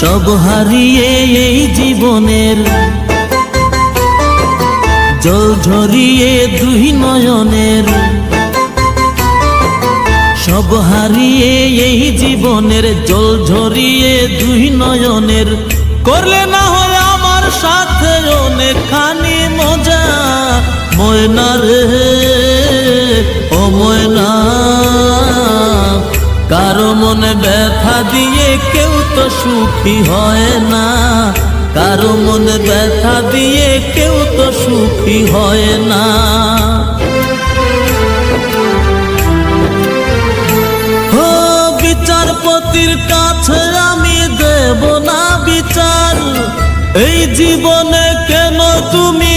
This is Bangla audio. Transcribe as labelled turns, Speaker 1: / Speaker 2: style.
Speaker 1: সব হারিয়ে এই জীবনের জল ঝরিয়ে দুই নয়নের, সব হারিয়ে এই জীবনের জল ঝরিয়ে দুই নয়নের, করলে না হয় আমার সাথে অনেকখানি মজা। ময়না রে ও ময়না, কারো মনে ব্যথা দিয়ে কেউ তো সুখী হয় না, কারো মনে ব্যথা দিয়ে কেউ তো সুখী হয় না। ও বিচারপতির কাছে আমি দেব না বিচার, এই জীবনে কেন তুমি